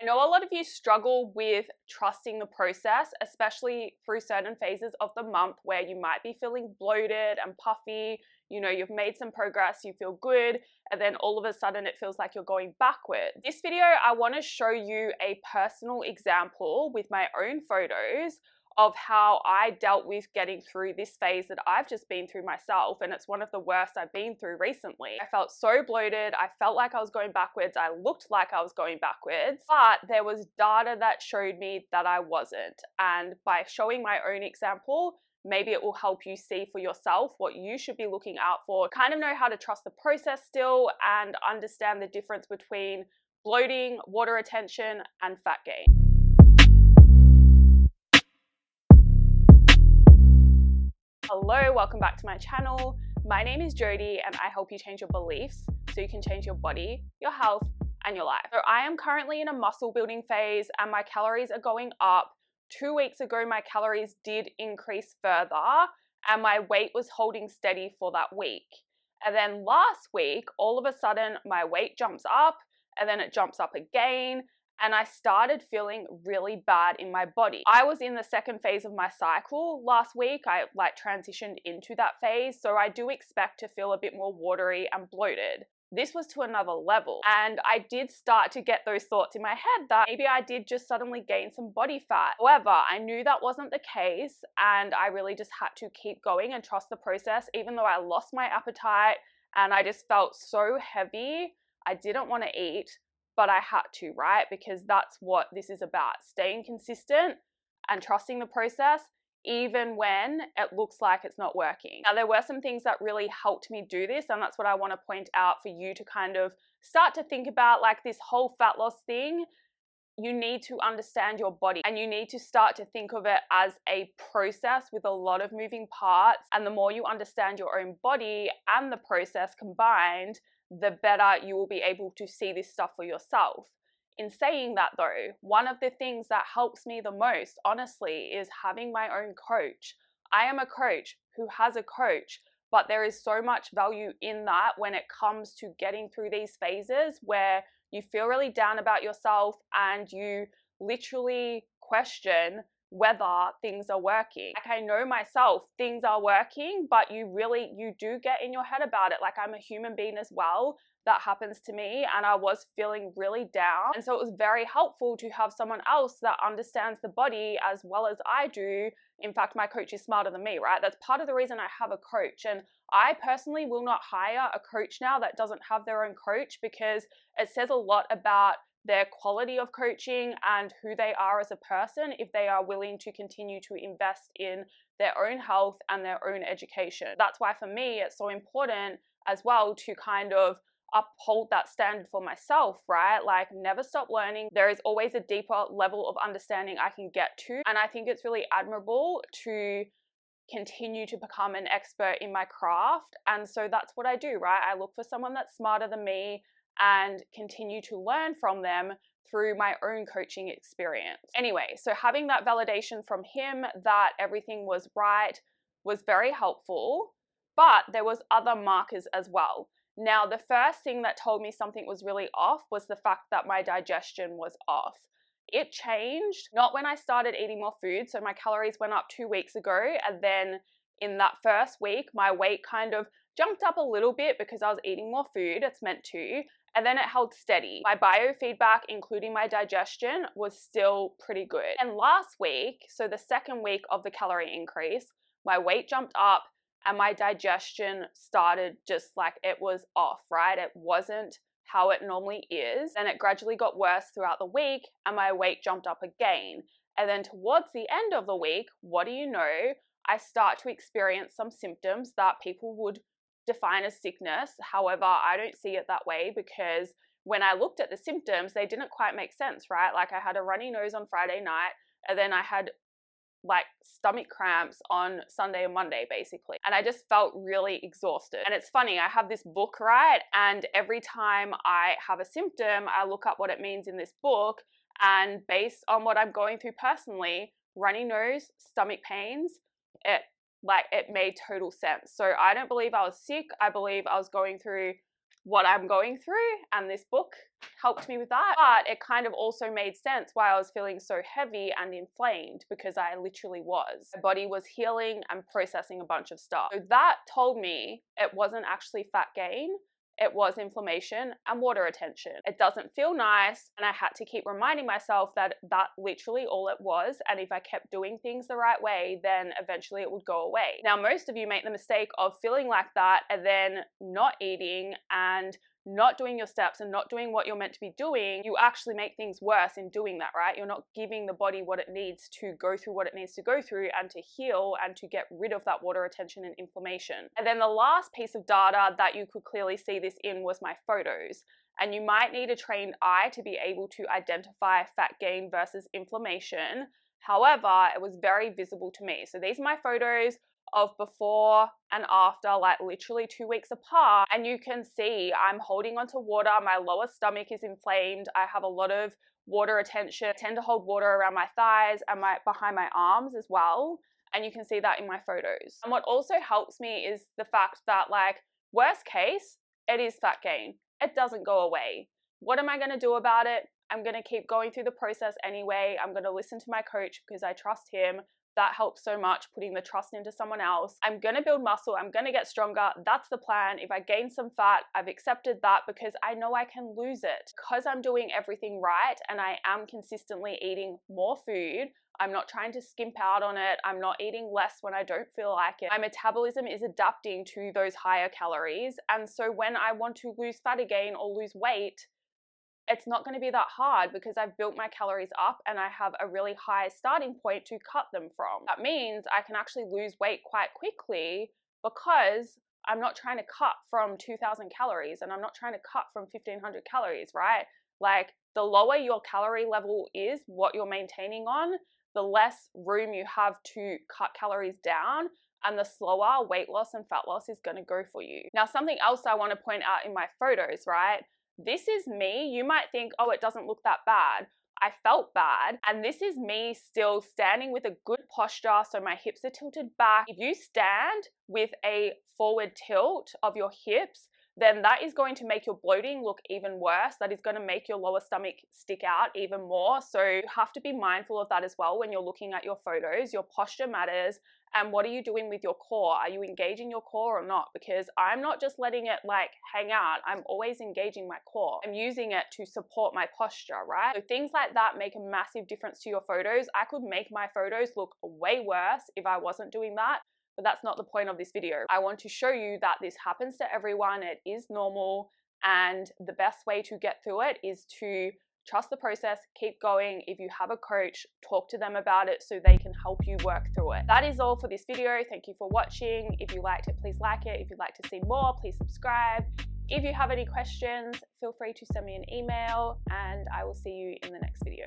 I know a lot of you struggle with trusting the process, especially through certain phases of the month where you might be feeling bloated and puffy. You know, you've made some progress, you feel good, and then all of a sudden it feels like you're going backwards. This video, I want to show you a personal example with my own photos of how I dealt with getting through this phase that I've just been through myself, and it's one of the worst I've been through recently. I felt so bloated, I felt like I was going backwards, I looked like I was going backwards, but there was data that showed me that I wasn't. And by showing my own example, maybe it will help you see for yourself what you should be looking out for, kind of know how to trust the process still, and understand the difference between bloating, water retention, and fat gain. Hello, welcome back to my channel. My name is Jody and I help you change your beliefs so you can change your body, your health, and your life. So I am currently in a muscle building phase and my calories are going up. 2 weeks ago, my calories did increase further and my weight was holding steady for that week. And then last week, all of a sudden, my weight jumps up and then it jumps up again. And I started feeling really bad in my body. I was in the second phase of my cycle last week. I transitioned into that phase. So I do expect to feel a bit more watery and bloated. This was to another level. And I did start to get those thoughts in my head that maybe I did just suddenly gain some body fat. However, I knew that wasn't the case. And I really just had to keep going and trust the process, even though I lost my appetite and I just felt so heavy. I didn't want to eat, but I had to, right? Because that's what this is about, staying consistent and trusting the process, even when it looks like it's not working. Now, there were some things that really helped me do this, and that's what I want to point out for you to kind of start to think about, like this whole fat loss thing. You need to understand your body and you need to start to think of it as a process with a lot of moving parts. And the more you understand your own body and the process combined, the better you will be able to see this stuff for yourself. In saying that though, one of the things that helps me the most, honestly, is having my own coach. I am a coach who has a coach, but there is so much value in that when it comes to getting through these phases where you feel really down about yourself and you literally question whether things are working. Like, I know myself, things are working, but you do get in your head about it. Like, I'm a human being as well. That happens to me and I was feeling really down. And so it was very helpful to have someone else that understands the body as well as I do. In fact, my coach is smarter than me, right? That's part of the reason I have a coach. And I personally will not hire a coach now that doesn't have their own coach, because it says a lot about their quality of coaching and who they are as a person if they are willing to continue to invest in their own health and their own education. That's why for me, it's so important as well to kind of uphold that standard for myself, right? Like, never stop learning. There is always a deeper level of understanding I can get to. And I think it's really admirable to continue to become an expert in my craft. And so that's what I do, right? I look for someone that's smarter than me and continue to learn from them through my own coaching experience. Anyway, so having that validation from him that everything was right was very helpful, but there was other markers as well. Now, the first thing that told me something was really off was the fact that my digestion was off. It changed not when I started eating more food. So my calories went up 2 weeks ago. And then in that first week, my weight kind of jumped up a little bit because I was eating more food. It's meant to. And then it held steady. My biofeedback, including my digestion, was still pretty good. And last week, so the second week of the calorie increase, my weight jumped up and my digestion started just like it was off, right? It wasn't how it normally is. And it gradually got worse throughout the week and my weight jumped up again. And then towards the end of the week, what do you know? I start to experience some symptoms that people would define as sickness. However, I don't see it that way, because when I looked at the symptoms, they didn't quite make sense, right? Like, I had a runny nose on Friday night and then I had like stomach cramps on Sunday and Monday, basically. And I just felt really exhausted. And it's funny, I have this book, right? And every time I have a symptom, I look up what it means in this book. And based on what I'm going through personally, runny nose, stomach pains, it made total sense. So I don't believe I was sick. I believe I was going through what I'm going through, and this book helped me with that. But it kind of also made sense why I was feeling so heavy and inflamed, because I literally was. My body was healing and processing a bunch of stuff. So that told me it wasn't actually fat gain. It was inflammation and water retention. It doesn't feel nice, and I had to keep reminding myself that that's literally all it was, and if I kept doing things the right way, then eventually it would go away. Now, most of you make the mistake of feeling like that and then not eating and not doing your steps and not doing what you're meant to be doing. You actually make things worse in doing that, right? You're not giving the body what it needs to go through what it needs to go through and to heal and to get rid of that water retention and inflammation. And then the last piece of data that you could clearly see this in was my photos. And you might need a trained eye to be able to identify fat gain versus inflammation. However, it was very visible to me. So these are my photos of before and after, like literally 2 weeks apart, and you can see I'm holding onto water. My lower stomach is inflamed. I have a lot of water retention. I tend to hold water around my thighs and behind my arms as well, and you can see that in my photos. And what also helps me is the fact that, like, worst case, it is fat gain. It doesn't go away. What am I going to do about it? I'm going to keep going through the process anyway. I'm going to listen to my coach because I trust him. That helps so much, putting the trust into someone else. I'm going to build muscle. I'm going to get stronger. That's the plan. If I gain some fat, I've accepted that because I know I can lose it. Because I'm doing everything right and I am consistently eating more food, I'm not trying to skimp out on it. I'm not eating less when I don't feel like it. My metabolism is adapting to those higher calories. And so when I want to lose fat again or lose weight, it's not going to be that hard because I've built my calories up and I have a really high starting point to cut them from. That means I can actually lose weight quite quickly because I'm not trying to cut from 2,000 calories and I'm not trying to cut from 1,500 calories, right? Like, the lower your calorie level is, what you're maintaining on, the less room you have to cut calories down, and the slower weight loss and fat loss is going to go for you. Now, something else I want to point out in my photos, right? This is me. You might think, oh, it doesn't look that bad. I felt bad. And this is me still standing with a good posture. So my hips are tilted back. If you stand with a forward tilt of your hips, then that is going to make your bloating look even worse. That is going to make your lower stomach stick out even more. So you have to be mindful of that as well when you're looking at your photos. Your posture matters. And what are you doing with your core? Are you engaging your core or not? Because I'm not just letting it like hang out. I'm always engaging my core. I'm using it to support my posture, right? So things like that make a massive difference to your photos. I could make my photos look way worse if I wasn't doing that. But that's not the point of this video. I want to show you that this happens to everyone. It is normal. And the best way to get through it is to trust the process, keep going. If you have a coach, talk to them about it so they can help you work through it. That is all for this video. Thank you for watching. If you liked it, please like it. If you'd like to see more, please subscribe. If you have any questions, feel free to send me an email and I will see you in the next video.